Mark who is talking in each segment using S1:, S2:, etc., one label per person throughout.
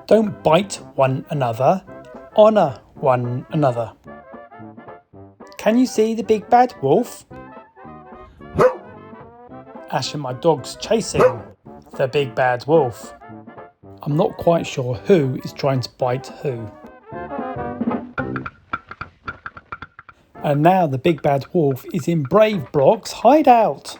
S1: Don't bite one another, honour one another. Can you see the big bad wolf? Ash and my dog's chasing the big bad wolf. I'm not quite sure who is trying to bite who. And now the big bad wolf is in Brave Brock's hideout.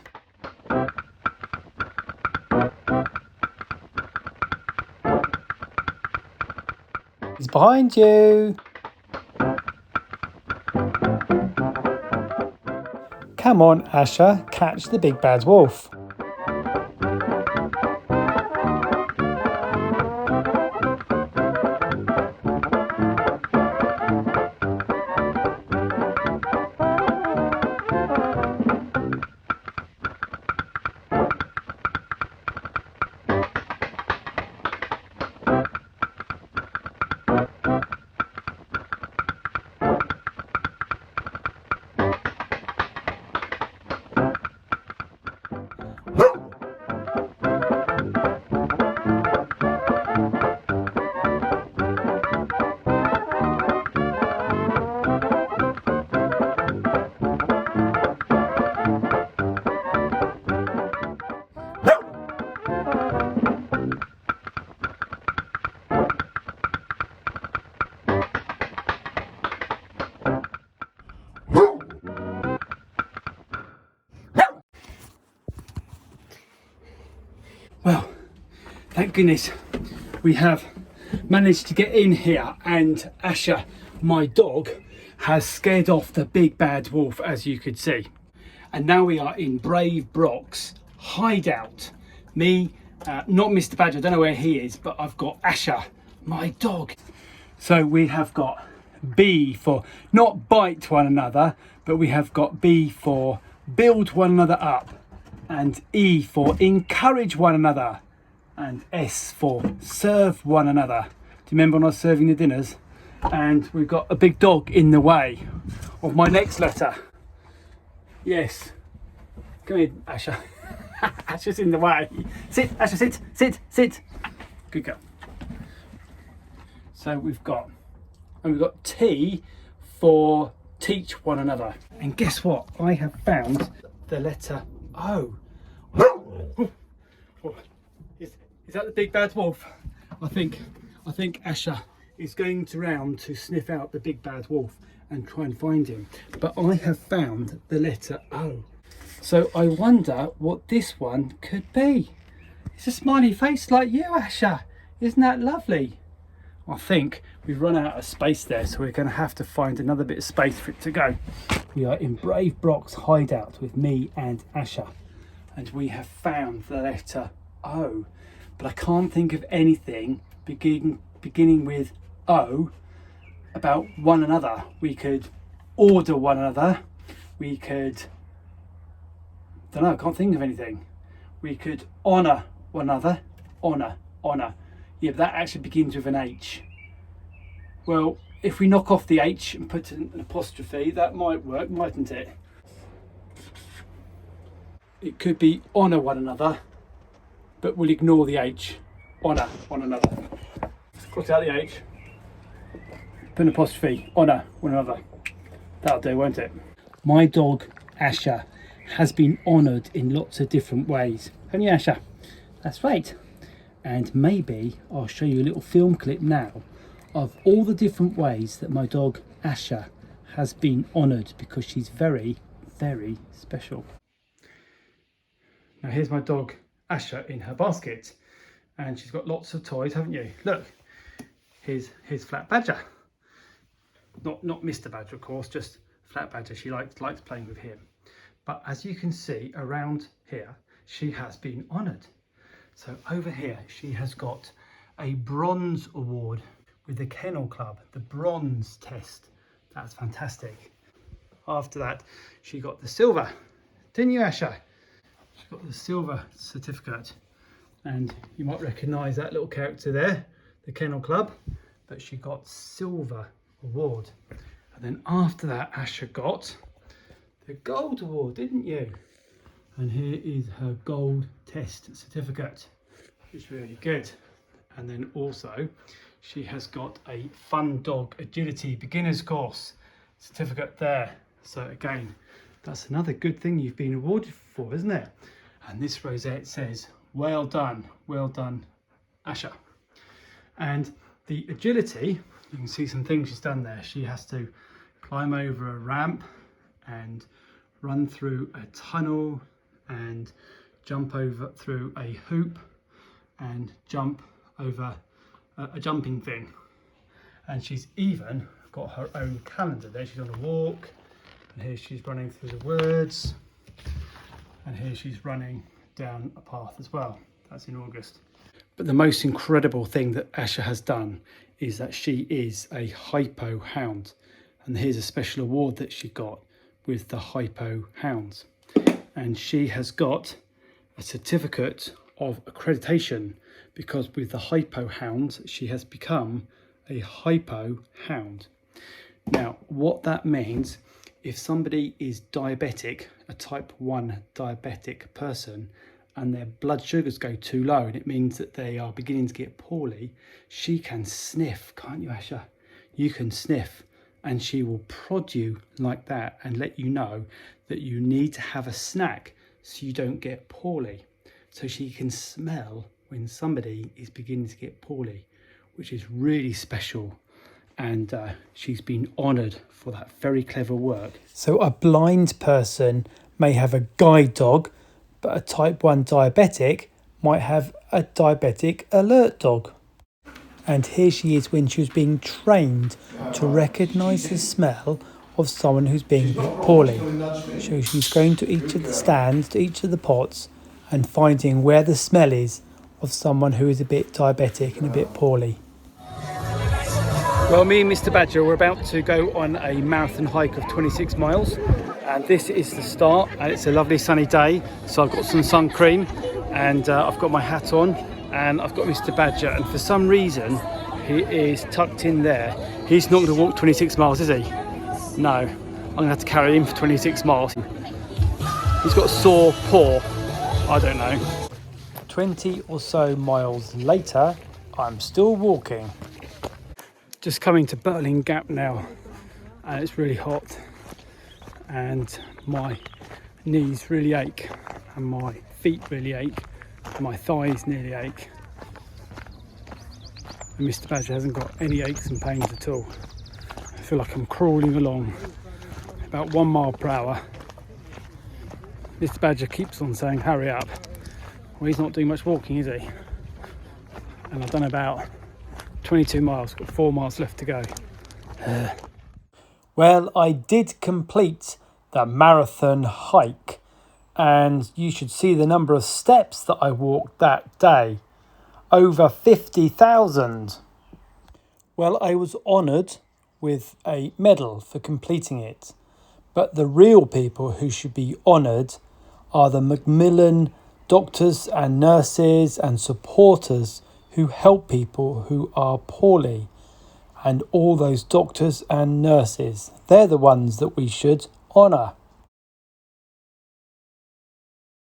S1: He's behind you. Come on, Asha, catch the big bad wolf. Well, thank goodness we have managed to get in here, and Asha, my dog, has scared off the big bad wolf, as you could see. And now we are in Brave Brock's hideout. Me, not Mr Badger, I don't know where he is, but I've got Asha, my dog. So we have got B for not bite one another, but we have got B for build one another up, and E for encourage one another, and S for serve one another. Do you remember when I was serving the dinners? And we've got a big dog in the way of my next letter. Yes. Come here, Asha. Asha's in the way. Sit, Asha, sit, sit, sit. Good girl. So we've got T for teach one another. And guess what? I have found the letter O. Is that the big bad wolf? I think Asha is going round to sniff out the big bad wolf and try and find him. But I have found the letter O. So I wonder what this one could be. It's a smiley face like you, Asha. Isn't that lovely? I think we've run out of space there, so we're going to have to find another bit of space for it to go. We are in Brave Brock's hideout with me and Asha, and we have found the letter O, but I can't think of anything beginning with O about one another. We could order one another. We could, don't know, I can't think of anything. We could honour one another. Honour. Yeah, but that actually begins with an H. Well, if we knock off the H and put an apostrophe, that might work, mightn't it? It could be honour one another, but we'll ignore the H. Honour one another. Cross out the H. Put an apostrophe. Honour one another. That'll do, won't it? My dog, Asha, has been honoured in lots of different ways. Haven't you, Asha? That's right. And maybe I'll show you a little film clip now of all the different ways that my dog Asha has been honoured, because she's very, very special. Now here's my dog Asha in her basket, and she's got lots of toys, haven't you? Look, here's Flat Badger. Not Mr Badger, of course, just Flat Badger. She likes playing with him. But as you can see around here, she has been honoured. So over here, she has got a bronze award with the Kennel Club, the bronze test. That's fantastic. After that, she got the silver. Didn't you, Asha? She got the silver certificate. And you might recognise that little character there, the Kennel Club, but she got silver award. And then after that, Asha got the gold award, didn't you? And here is her gold test certificate. It's really good. And then also she has got a Fun Dog Agility Beginners Course certificate there. So again, that's another good thing you've been awarded for, isn't it? And this rosette says, well done, Asha. And the agility, you can see some things she's done there. She has to climb over a ramp and run through a tunnel and jump over through a hoop and jump over a jumping thing. And she's even got her own calendar there. She's on a walk, and here she's running through the woods, and here she's running down a path as well. That's in August. But the most incredible thing that Asha has done is that she is a Hypohound, and here's a special award that she got with the Hypohounds, and she has got a certificate of accreditation because with the Hypohounds she has become a Hypohound. Now what that means, if somebody is diabetic, a type 1 diabetic person, and their blood sugars go too low and it means that they are beginning to get poorly, she can sniff, can't you, Asha? You can sniff, and she will prod you like that and let you know that you need to have a snack so you don't get poorly. So she can smell when somebody is beginning to get poorly, which is really special. And she's been honoured for that very clever work. So a blind person may have a guide dog, but a type 1 diabetic might have a Diabetic Alert Dog. And here she is when she was being trained to recognise the smell of someone who's being a bit poorly. So she's going to each of the stands, to each of the pots, and finding where the smell is of someone who is a bit diabetic and a bit poorly. Well, me and Mr Badger, we're about to go on a marathon hike of 26 miles. And this is the start, and it's a lovely sunny day. So I've got some sun cream, and I've got my hat on, and I've got Mr Badger. And for some reason, he is tucked in there. He's not going to walk 26 miles, is he? No, I'm going to have to carry him for 26 miles. He's got a sore paw. I don't know. 20 or so miles later, I'm still walking. Just coming to Birling Gap now, and it's really hot, and my knees really ache, and my feet really ache, and my thighs nearly ache. And Mr Badger hasn't got any aches and pains at all. I feel like I'm crawling along about 1 mile per hour. Mr Badger keeps on saying hurry up. Well, he's not doing much walking, is he? And I've done about 22 miles, got 4 miles left to go. Well, I did complete the marathon hike, and you should see the number of steps that I walked that day. Over 50,000. Well, I was honoured with a medal for completing it, but the real people who should be honoured are the Macmillan doctors and nurses and supporters who help people who are poorly, and all those doctors and nurses. They're the ones that we should honour.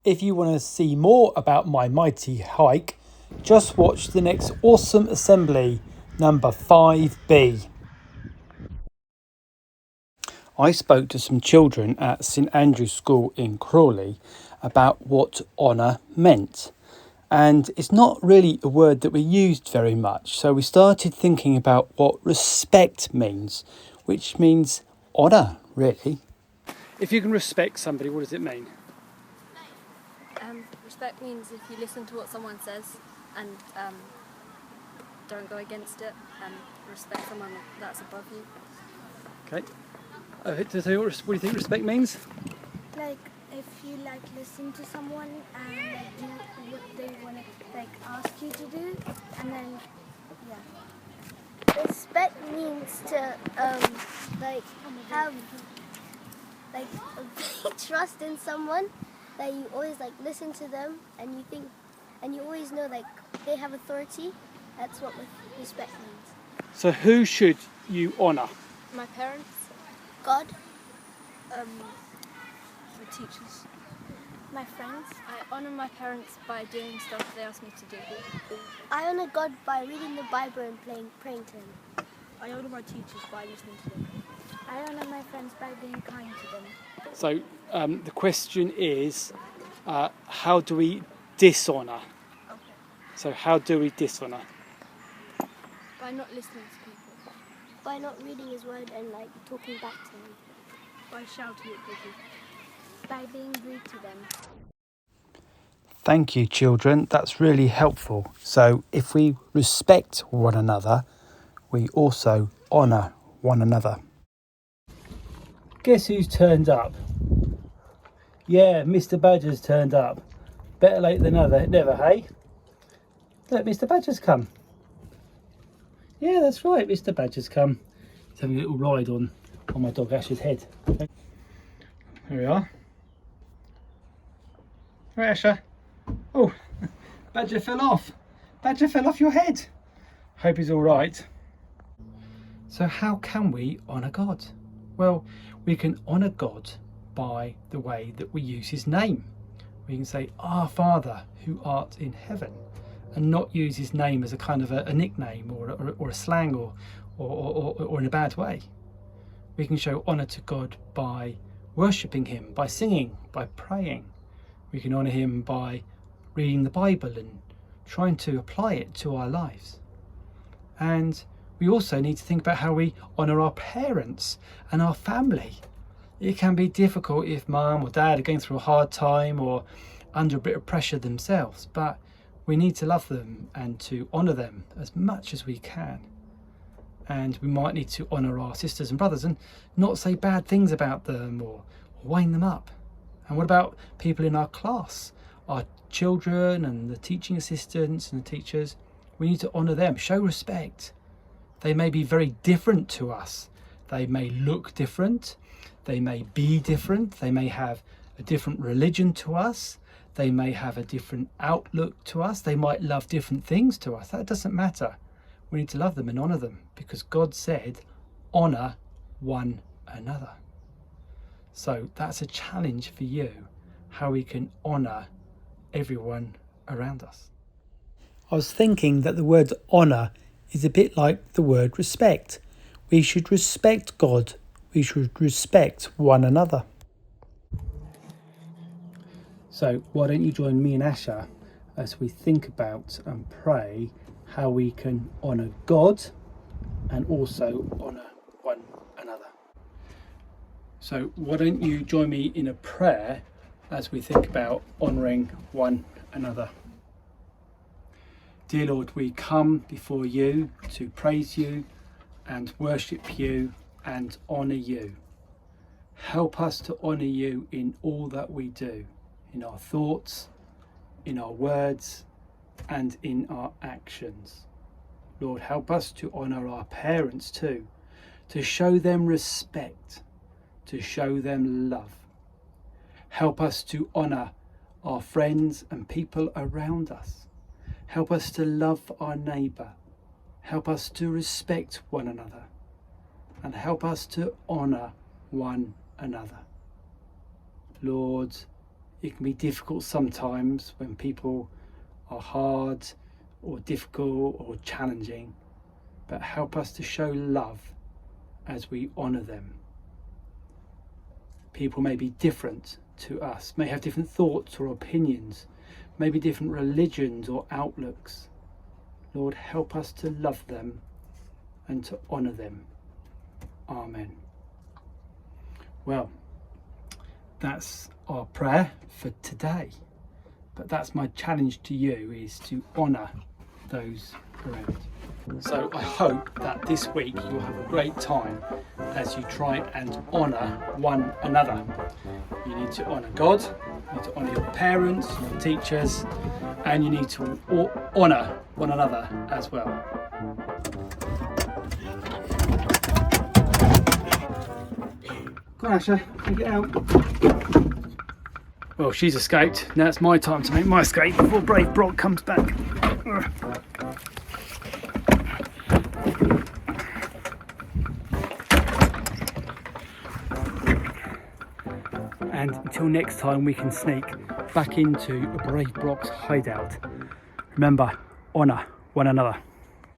S1: If you want to see more about my mighty hike, just watch the next Awesome Assembly, number 5B. I spoke to some children at St Andrew's School in Crawley about what honour meant. And it's not really a word that we used very much. So we started thinking about what respect means, which means honour, really. If you can respect somebody, what does it mean?
S2: Respect means if you listen to what someone says and don't go against it, and respect someone that's above you.
S1: Okay. To tell you what do you think respect means?
S3: Like if you listen to someone and do what they want to ask you to do, and then
S4: Respect means to have trust in someone, that you always listen to them, and you think, and you always know they have authority. That's what respect means.
S1: So who should you honour?
S2: My parents.
S4: God.
S2: The teachers.
S3: my friends.
S2: I honour my parents by doing stuff they ask me to do.
S4: I honour God by reading the Bible and praying to Him.
S2: I honour my teachers by listening to them.
S3: I honour my friends by being kind to them.
S1: So the question is, how do we dishonour?
S2: Okay.
S1: So how do we dishonour?
S2: By not listening to people.
S4: By not reading His word and like talking back to Him.
S2: By shouting at people.
S3: By being rude to them.
S1: Thank you, children. That's really helpful. So if we respect one another, we also honour one another. Guess who's turned up? Yeah, Mr Badger's turned up. Better late than never, hey? Look, Mr Badger's come. Yeah, that's right, Mr Badger's come. He's having a little ride on my dog Ash's head. Okay. There we are. Right, Asha. Oh, Badger fell off. Badger fell off your head. Hope he's all right. So how can we honour God? Well, we can honour God by the way that we use His name. We can say, Our Father who art in heaven, and not use His name as a kind of a nickname or a slang or in a bad way. We can show honour to God by worshipping Him, by singing, by praying. We can honour Him by reading the Bible and trying to apply it to our lives. And we also need to think about how we honour our parents and our family. It can be difficult if mum or dad are going through a hard time or under a bit of pressure themselves, but we need to love them and to honour them as much as we can. And we might need to honour our sisters and brothers and not say bad things about them or wind them up. And what about people in our class, our children and the teaching assistants and the teachers? We need to honour them, show respect. They may be very different to us. They may look different. They may be different. They may have a different religion to us. They may have a different outlook to us. They might love different things to us. That doesn't matter. We need to love them and honour them because God said, honour one another. So that's a challenge for you, how we can honour everyone around us. I was thinking that the word honour is a bit like the word respect. We should respect God. We should respect one another. So why don't you join me and Asha as we think about and pray how we can honour God and also honour one another. So why don't you join me in a prayer as we think about honouring one another. Dear Lord, we come before you to praise you and worship you and honour you. Help us to honour you in all that we do, in our thoughts, in our words and in our actions. Lord, help us to honour our parents too, to show them respect, to show them love. Help us to honour our friends and people around us. Help us to love our neighbour. Help us to respect one another. And help us to honour one another. Lord, it can be difficult sometimes when people are hard or difficult or challenging, but help us to show love as we honour them. People may be different to us, may have different thoughts or opinions, maybe different religions or outlooks. Lord, help us to love them and to honour them. Amen. Well, that's our prayer for today, but that's my challenge to you, is to honour those around. So I hope that this week you'll have a great time as you try and honour one another. You need to honour God, you need to honour your parents, your teachers, and you need to honour one another as well. Go on, Asha, take it out. Well, she's escaped. Now it's my time to make my escape before brave Brock comes back. And until next time we can sneak back into a Brave Brock's hideout. Remember, honour one another.